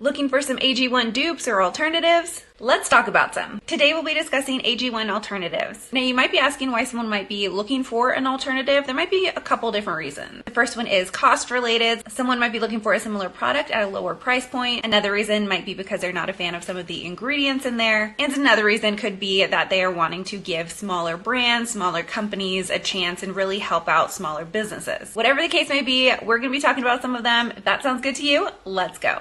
Looking for some AG1 dupes or alternatives? Let's talk about some. Today we'll be discussing AG1 alternatives. Now you might be asking why someone might be looking for an alternative. There might be a couple different reasons. The first one is cost related. Someone might be looking for a similar product at a lower price point. Another reason might be because they're not a fan of some of the ingredients in there. And another reason could be that they are wanting to give smaller brands, smaller companies a chance and really help out smaller businesses. Whatever the case may be, we're going to be talking about some of them. If that sounds good to you, let's go.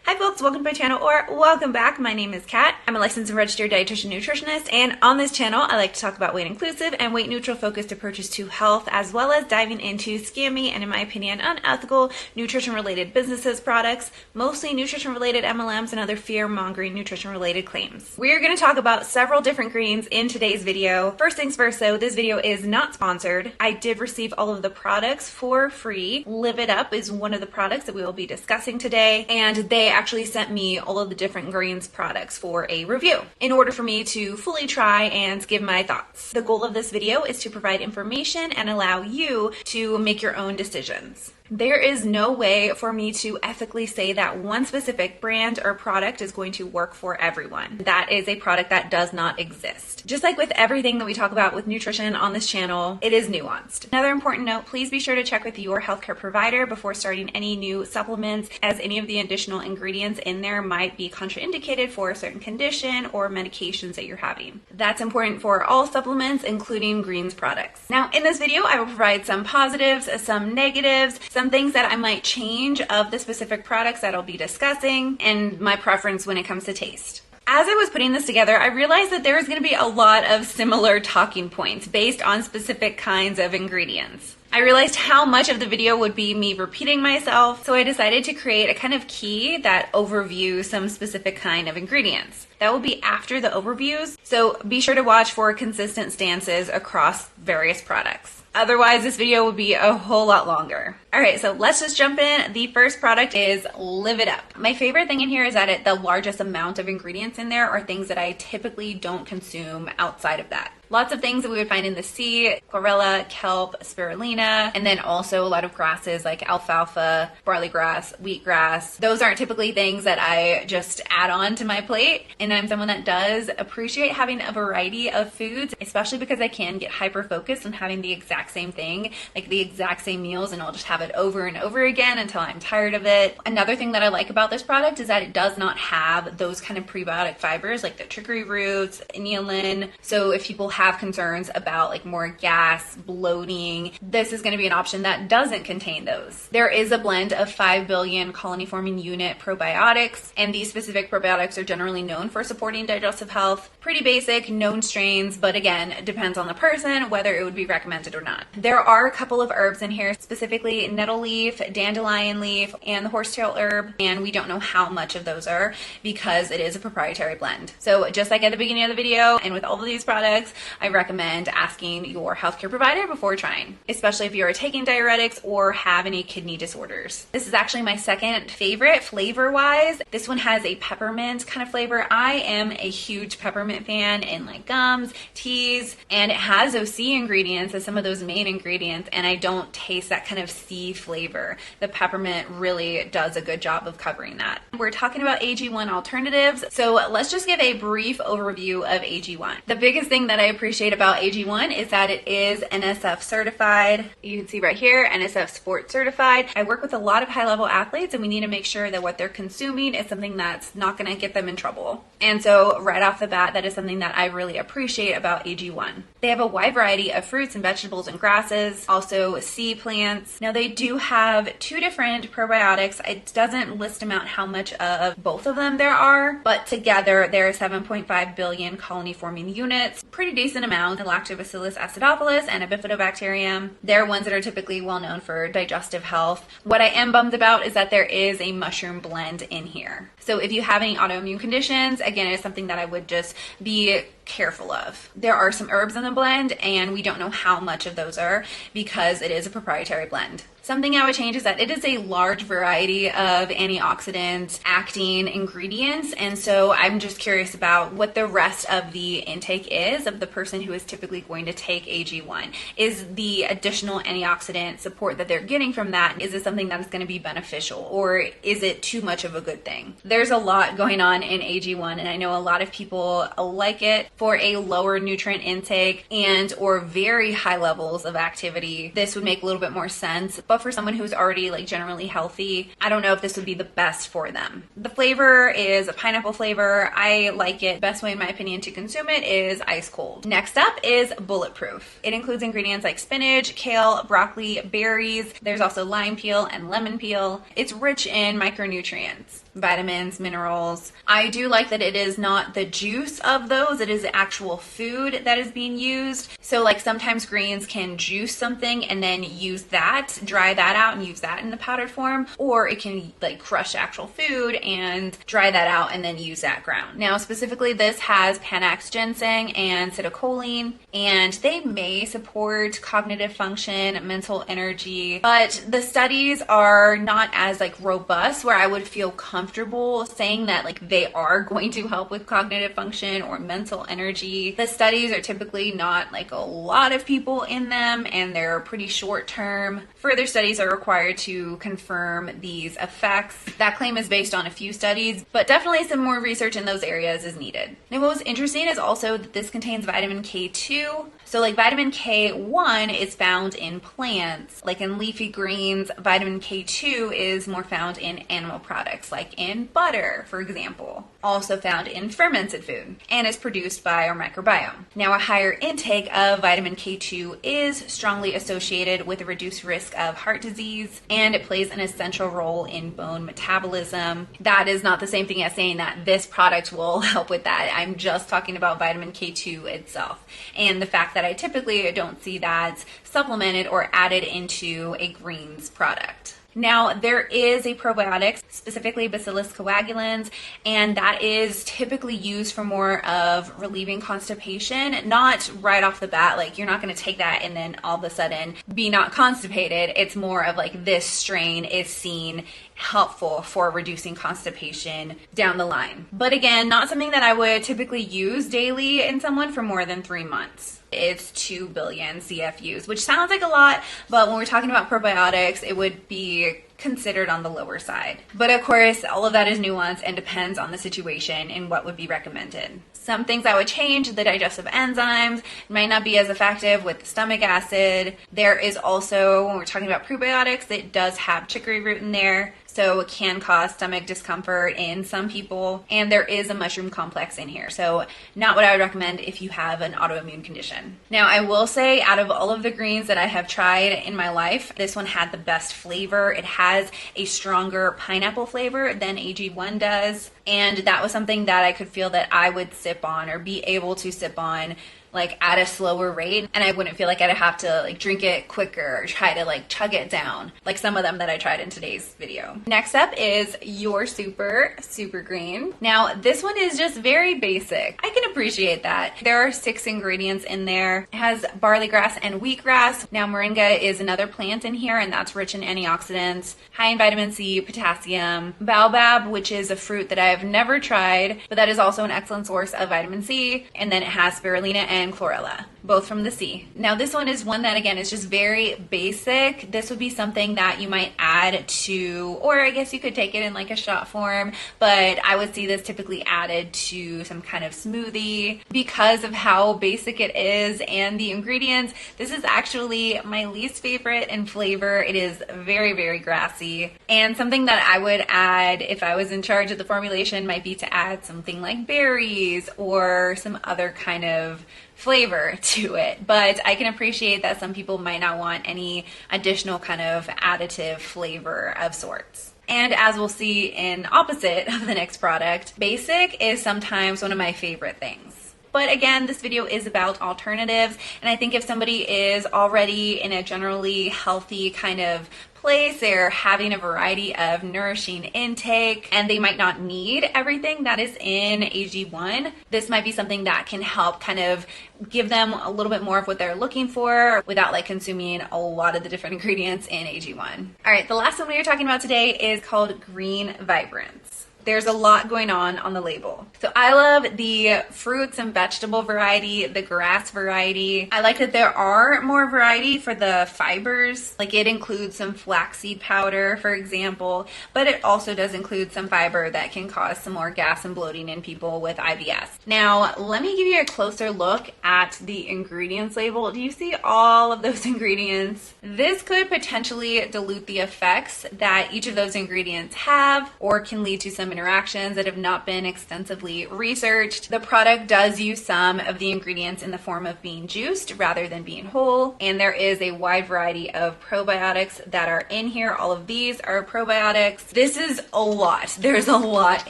Hi folks, welcome to my channel or welcome back. My name is Kat. I'm a licensed and registered dietitian nutritionist, and on this channel I like to talk about weight inclusive and weight neutral focused approaches to health, as well as diving into scammy and, in my opinion, unethical nutrition related businesses, products, mostly nutrition related MLMs and other fear mongering nutrition related claims. We're going to talk about several different greens in today's video. First things first though, this video is not sponsored. I did receive all of the products for free. Live It Up is one of the products that we will be discussing today, and they actually sent me all of the different greens products for a review in order for me to fully try and give my thoughts. The goal of this video is to provide information and allow you to make your own decisions. There is no way for me to ethically say that one specific brand or product is going to work for everyone. That is a product that does not exist. Just like with everything that we talk about with nutrition on this channel, it is nuanced. Another important note, please be sure to check with your healthcare provider before starting any new supplements, as any of the additional ingredients in there might be contraindicated for a certain condition or medications that you're having. That's important for all supplements, including greens products. Now, in this video, I will provide some positives, some negatives, some things that I might change of the specific products that I'll be discussing, and my preference when it comes to taste. As I was putting this together, I realized that there is going to be a lot of similar talking points based on specific kinds of ingredients. I realized how much of the video would be me repeating myself, so I decided to create a kind of key that overviews some specific kind of ingredients. That will be after the overviews, so be sure to watch for consistent stances across various products. Otherwise, this video would be a whole lot longer. All right, so let's just jump in. The first product is Live It Up. My favorite thing in here is that the largest amount of ingredients in there are things that I typically don't consume outside of that. Lots of things that we would find in the sea: chlorella, kelp, spirulina, and then also a lot of grasses like alfalfa, barley grass, wheatgrass. Those aren't typically things that I just add on to my plate, and I'm someone that does appreciate having a variety of foods, especially because I can get hyper-focused on having the exact same thing, like the exact same meals, and I'll just have it over and over again until I'm tired of it. Another thing that I like about this product is that it does not have those kind of prebiotic fibers like the chicory roots, inulin. So if people have concerns about like more gas, bloating, this is going to be an option that doesn't contain those. There is a blend of 5 billion colony forming unit probiotics, and these specific probiotics are generally known for supporting digestive health. Pretty basic, known strains, but again, it depends on the person whether it would be recommended or not. There are a couple of herbs in here, specifically nettle leaf, dandelion leaf, and the horsetail herb, and we don't know how much of those are because it is a proprietary blend. So just like at the beginning of the video and with all of these products, I recommend asking your healthcare provider before trying, especially if you're taking diuretics or have any kidney disorders. This is actually my second favorite flavor-wise. This one has a peppermint kind of flavor. I am a huge peppermint fan in like gums, teas, and it has those C ingredients as some of those main ingredients, and I don't taste that kind of C flavor. The peppermint really does a good job of covering that. We're talking about AG1 alternatives, so let's just give a brief overview of AG1. The biggest thing that I appreciate about AG1 is that it is NSF certified. You can see right here, NSF Sport certified. I work with a lot of high-level athletes, and we need to make sure that what they're consuming is something that's not going to get them in trouble. And so right off the bat, that is something that I really appreciate about AG1. They have a wide variety of fruits and vegetables and grasses, also sea plants. Now they do have 2 different probiotics. It doesn't list them out how much of both of them there are, but together there are 7.5 billion colony forming units. Pretty decent amount. Lactobacillus acidophilus and a bifidobacterium. They're ones that are typically well known for digestive health. What I am bummed about is that there is a mushroom blend in here. So if you have any autoimmune conditions, again, it's something that I would just be careful of. There are some herbs in the blend, and we don't know how much of those are because it is a proprietary blend. Something I would change is that it is a large variety of antioxidants, acting ingredients, and so I'm just curious about what the rest of the intake is of the person who is typically going to take AG1. Is the additional antioxidant support that they're getting from that, is it something that is going to be beneficial, or is it too much of a good thing? There's a lot going on in AG1, and I know a lot of people like it for a lower nutrient intake and or very high levels of activity. This would make a little bit more sense, but for someone who's already like generally healthy, I don't know if this would be the best for them. The flavor is a pineapple flavor. I like it. Best way in my opinion to consume it is ice cold. Next up is Bulletproof. It includes ingredients like spinach, kale, broccoli, berries. There's also lime peel and lemon peel. It's rich in micronutrients, vitamins, minerals. I do like that it is not the juice of those, it is the actual food that is being used. So like sometimes greens can juice something and then use that, dry that out and use that in the powdered form, or it can like crush actual food and dry that out and then use that ground. Now specifically this has Panax ginseng and citicoline, and they may support cognitive function, mental energy, but the studies are not as like robust where I would feel comfortable saying that like they are going to help with cognitive function or mental energy. The studies are typically not like a lot of people in them, and they're pretty short term. Further studies are required to confirm these effects. That claim is based on a few studies, but definitely some more research in those areas is needed. Now what was interesting is also that this contains vitamin K2. So like vitamin K1 is found in plants, like in leafy greens. Vitamin K2 is more found in animal products, like in butter, for example. Also found in fermented food, and is produced by our microbiome. Now a higher intake of vitamin K2 is strongly associated with a reduced risk of heart disease, and it plays an essential role in bone metabolism. That is not the same thing as saying that this product will help with that. I'm just talking about vitamin K2 itself, and the fact that I typically don't see that supplemented or added into a greens product. Now, there is a probiotics, specifically Bacillus coagulans, and that is typically used for more of relieving constipation, not right off the bat. Like, you're not going to take that and then all of a sudden be not constipated. It's more of like this strain is seen helpful for reducing constipation down the line. But again, not something that I would typically use daily in someone for more than 3 months. It's 2 billion CFUs, which sounds like a lot, but when we're talking about probiotics, it would be considered on the lower side. But of course, all of that is nuanced and depends on the situation and what would be recommended. Some things I would change: the digestive enzymes might not be as effective with stomach acid. There is also, when we're talking about prebiotics, it does have chicory root in there, so it can cause stomach discomfort in some people. And there is a mushroom complex in here, so not what I would recommend if you have an autoimmune condition. Now, I will say, out of all of the greens that I have tried in my life, this one had the best flavor. It has a stronger pineapple flavor than AG1 does, and that was something that I could feel that I would sip on or be able to sip on like at a slower rate, and I wouldn't feel like I'd have to like drink it quicker or try to like chug it down like some of them that I tried in today's video. Next up is Your Super Green. Now this one is just very basic. I can appreciate that. There are 6 ingredients in there. It has barley grass and wheatgrass. Now moringa is another plant in here, and that's rich in antioxidants, high in vitamin C, potassium. Baobab, which is a fruit that I have never tried, but that is also an excellent source of vitamin C. And then it has spirulina and chlorella, both from the sea. Now this one is one that again is just very basic. This would be something that you might add to, or I guess you could take it in like a shot form, but I would see this typically added to some kind of smoothie because of how basic it is and the ingredients. This is actually my least favorite in flavor. It is very, very grassy, and something that I would add if I was in charge of the formulation might be to add something like berries or some other kind of flavor to it. But I can appreciate that some people might not want any additional kind of additive flavor of sorts. And as we'll see in opposite of the next product, basic is sometimes one of my favorite things. But again, this video is about alternatives, and I think if somebody is already in a generally healthy kind of place, they're having a variety of nourishing intake, and they might not need everything that is in AG1, this might be something that can help kind of give them a little bit more of what they're looking for without like consuming a lot of the different ingredients in AG1. All right, the last one we are talking about today is called Green Vibrance. There's a lot going on the label. So I love the fruits and vegetable variety, the grass variety. I like that there are more variety for the fibers. Like it includes some flaxseed powder, for example, but it also does include some fiber that can cause some more gas and bloating in people with IBS. Now, let me give you a closer look at the ingredients label. Do you see all of those ingredients? This could potentially dilute the effects that each of those ingredients have, or can lead to some interactions that have not been extensively researched. The product does use some of the ingredients in the form of being juiced rather than being whole, and there is a wide variety of probiotics that are in here. All of these are probiotics. This is a lot. There's a lot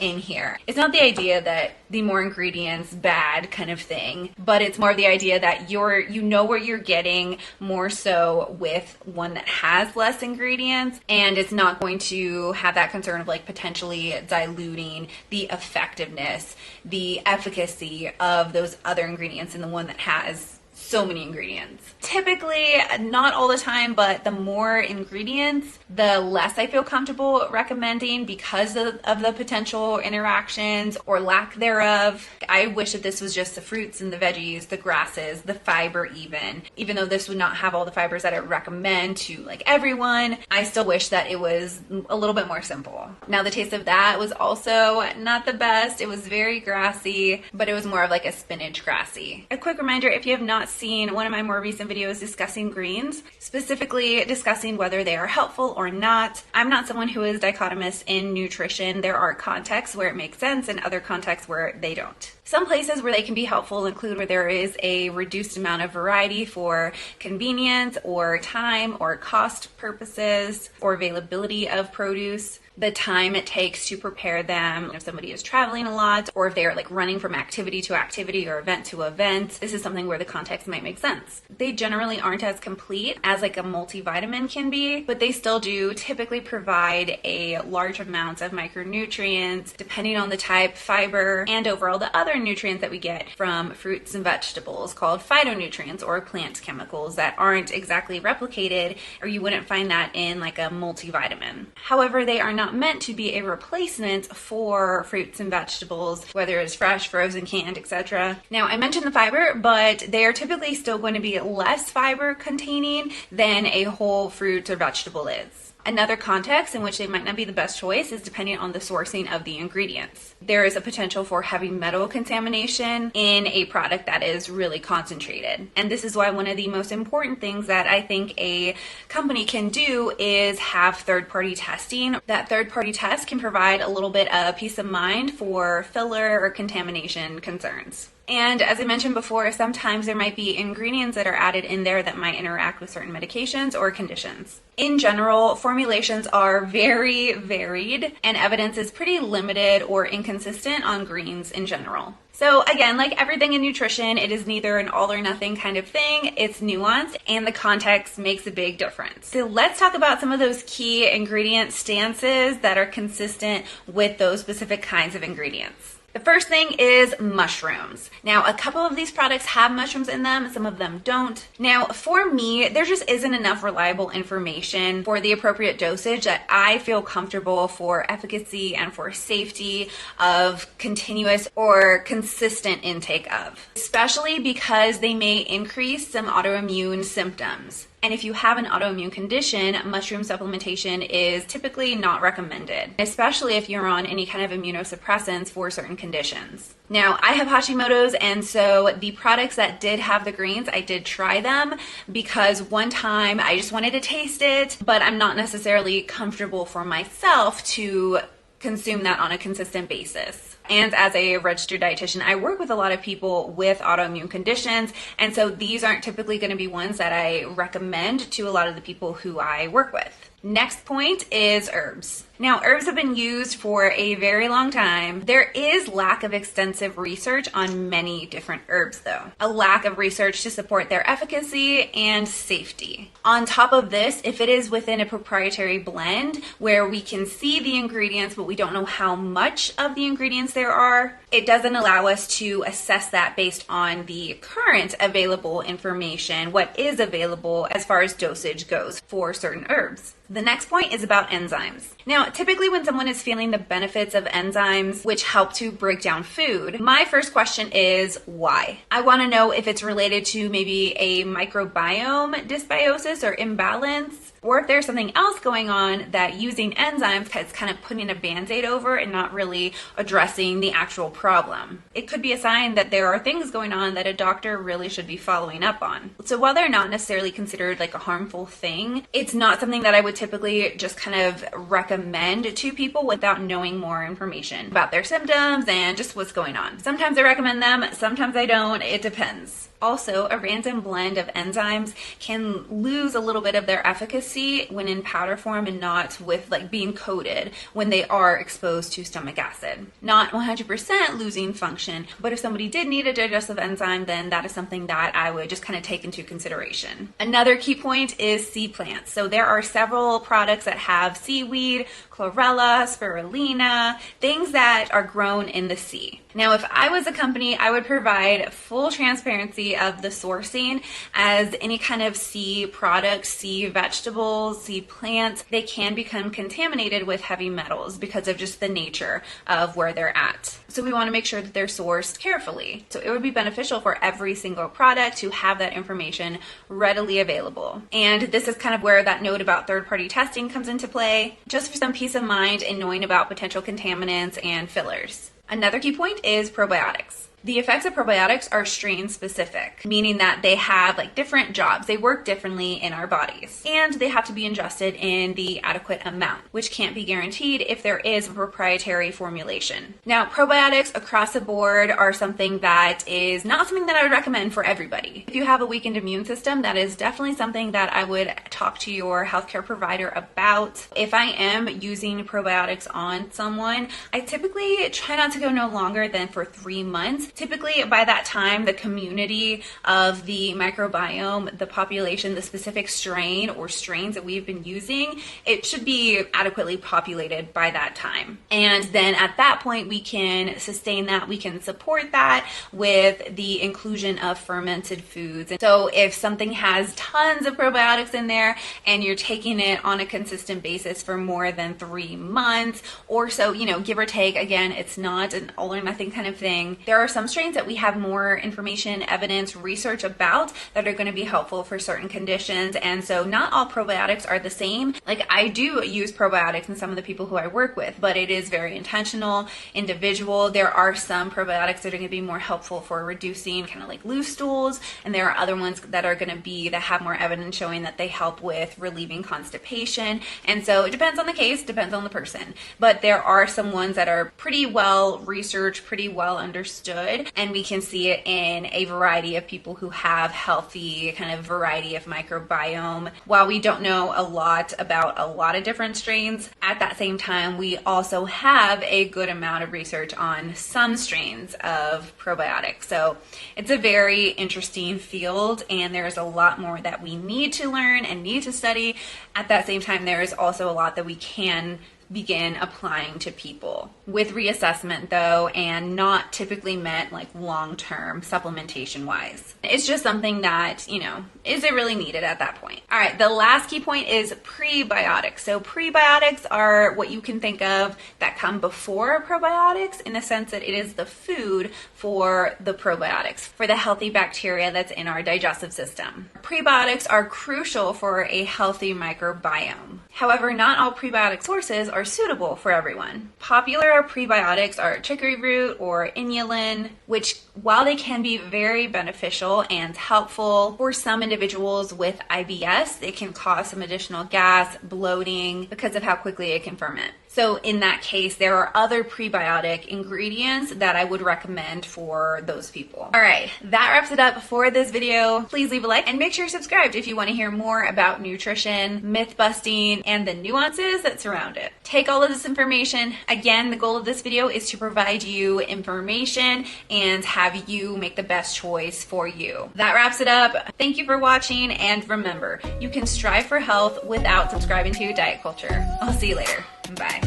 in here. It's not the idea that the more ingredients bad kind of thing, but it's more of the idea that you know what you're getting more so with one that has less ingredients, and it's not going to have that concern of like potentially diluting the effectiveness, the efficacy of those other ingredients in the one that has so many ingredients. Typically, not all the time, but the more ingredients, the less I feel comfortable recommending because of the potential interactions or lack thereof. I wish that this was just the fruits and the veggies, the grasses, the fiber even though this would not have all the fibers that I recommend to like everyone, I still wish that it was a little bit more simple. Now, the taste of that was also not the best. It was very grassy, but it was more of like a spinach grassy. A quick reminder, if you have not seen one of my more recent videos discussing greens, specifically discussing whether they are helpful or not, I'm not someone who is dichotomous in nutrition. There are contexts where it makes sense and other contexts where they don't. Some places where they can be helpful include where there is a reduced amount of variety for convenience or time or cost purposes or availability of produce, the time it takes to prepare them. If somebody is traveling a lot, or if they're like running from activity to activity or event to event, this is something where the context might make sense. They generally aren't as complete as like a multivitamin can be, but they still do typically provide a large amount of micronutrients, depending on the type, fiber, and overall the other nutrients that we get from fruits and vegetables called phytonutrients or plant chemicals that aren't exactly replicated, or you wouldn't find that in like a multivitamin. However, they are not meant to be a replacement for fruits and vegetables, whether it's fresh, frozen, canned, etc. Now, I mentioned the fiber, but they are typically still going to be less fiber containing than a whole fruit or vegetable is. Another context in which they might not be the best choice is depending on the sourcing of the ingredients. There is a potential for heavy metal contamination in a product that is really concentrated. And this is why one of the most important things that I think a company can do is have third-party testing. That third-party test can provide a little bit of peace of mind for filler or contamination concerns. And as I mentioned before, sometimes there might be ingredients that are added in there that might interact with certain medications or conditions. In general, formulations are very varied, and evidence is pretty limited or inconsistent on greens in general. So again, like everything in nutrition, it is neither an all or nothing kind of thing. It's nuanced, and the context makes a big difference. So let's talk about some of those key ingredient stances that are consistent with those specific kinds of ingredients. The first thing is mushrooms. Now, a couple of these products have mushrooms in them, some of them don't. Now, for me, there just isn't enough reliable information for the appropriate dosage that I feel comfortable for efficacy and for safety of continuous or consistent intake of, especially because they may increase some autoimmune symptoms. And if you have an autoimmune condition, mushroom supplementation is typically not recommended, especially if you're on any kind of immunosuppressants for certain conditions. Now, I have Hashimoto's, and so the products that did have the greens, I did try them because one time I just wanted to taste it, but I'm not necessarily comfortable for myself to consume that on a consistent basis. And as a registered dietitian, I work with a lot of people with autoimmune conditions, and so these aren't typically going to be ones that I recommend to a lot of the people who I work with. Next point is herbs. Now, herbs have been used for a very long time. There is lack of extensive research on many different herbs, though. A lack of research to support their efficacy and safety. On top of this, if it is within a proprietary blend where we can see the ingredients, but we don't know how much of the ingredients there are, it doesn't allow us to assess that based on the current available information, what is available as far as dosage goes for certain herbs. The next point is about enzymes. Now, typically when someone is feeling the benefits of enzymes, which help to break down food, my first question is why? I want to know if it's related to maybe a microbiome dysbiosis or imbalance, or if there's something else going on that using enzymes is kind of putting a band-aid over and not really addressing the actual problem. It could be a sign that there are things going on that a doctor really should be following up on. So while they're not necessarily considered like a harmful thing, it's not something that I would typically just kind of recommend to people without knowing more information about their symptoms and just what's going on. Sometimes I recommend them, sometimes I don't. It depends. Also, a random blend of enzymes can lose a little bit of their efficacy when in powder form and not with like being coated when they are exposed to stomach acid. Not 100% losing function, but if somebody did need a digestive enzyme, then that is something that I would just kind of take into consideration. Another key point is sea plants. So there are several products that have seaweed, chlorella, spirulina, things that are grown in the sea. Now, if I was a company, I would provide full transparency of the sourcing, as any kind of sea products, sea vegetables, sea plants, they can become contaminated with heavy metals because of just the nature of where they're at. So we want to make sure that they're sourced carefully. So it would be beneficial for every single product to have that information readily available. And this is kind of where that note about third-party testing comes into play, just for some peace of mind in knowing about potential contaminants and fillers. Another key point is probiotics. The effects of probiotics are strain specific, meaning that they have like different jobs. They work differently in our bodies, and they have to be ingested in the adequate amount, which can't be guaranteed if there is a proprietary formulation. Now, probiotics across the board are something that is not something that I would recommend for everybody. If you have a weakened immune system, that is definitely something that I would talk to your healthcare provider about. If I am using probiotics on someone, I typically try not to go no longer than for 3 months. Typically, by that time, the community of the microbiome, the population, the specific strain or strains that we've been using, it should be adequately populated by that time. And then at that point, we can sustain that, we can support that with the inclusion of fermented foods. And so if something has tons of probiotics in there and you're taking it on a consistent basis for more than 3 months or so, give or take, again, it's not an all or nothing kind of thing. There are some strains that we have more information, evidence, research about that are going to be helpful for certain conditions. And so not all probiotics are the same. Like, I do use probiotics in some of the people who I work with, but it is very intentional, individual. There are some probiotics that are going to be more helpful for reducing kind of like loose stools, and there are other ones that are going to be that have more evidence showing that they help with relieving constipation. And so it depends on the case, depends on the person. But there are some ones that are pretty well researched, pretty well understood, and we can see it in a variety of people who have healthy kind of variety of microbiome. While we don't know a lot about a lot of different strains, at that same time, we also have a good amount of research on some strains of probiotics. So it's a very interesting field, and there's a lot more that we need to learn and need to study. At that same time, there is also a lot that we can begin applying to people with reassessment though, and not typically meant like long-term supplementation wise. It's just something that, is it really needed at that point? All right, the last key point is prebiotics. So prebiotics are what you can think of that come before probiotics, in the sense that it is the food for the probiotics, for the healthy bacteria that's in our digestive system. Prebiotics are crucial for a healthy microbiome. However, not all prebiotic sources are are suitable for everyone. Popular prebiotics are chicory root or inulin, which while they can be very beneficial and helpful for some individuals with IBS, it can cause some additional gas, bloating because of how quickly it can ferment. So in that case, there are other prebiotic ingredients that I would recommend for those people. All right, that wraps it up for this video. Please leave a like and make sure you're subscribed if you want to hear more about nutrition, myth busting, and the nuances that surround it. Take all of this information. Again, the goal of this video is to provide you information and have you make the best choice for you. That wraps it up. Thank you for watching, and remember, you can strive for health without subscribing to diet culture. I'll see you later. Bye.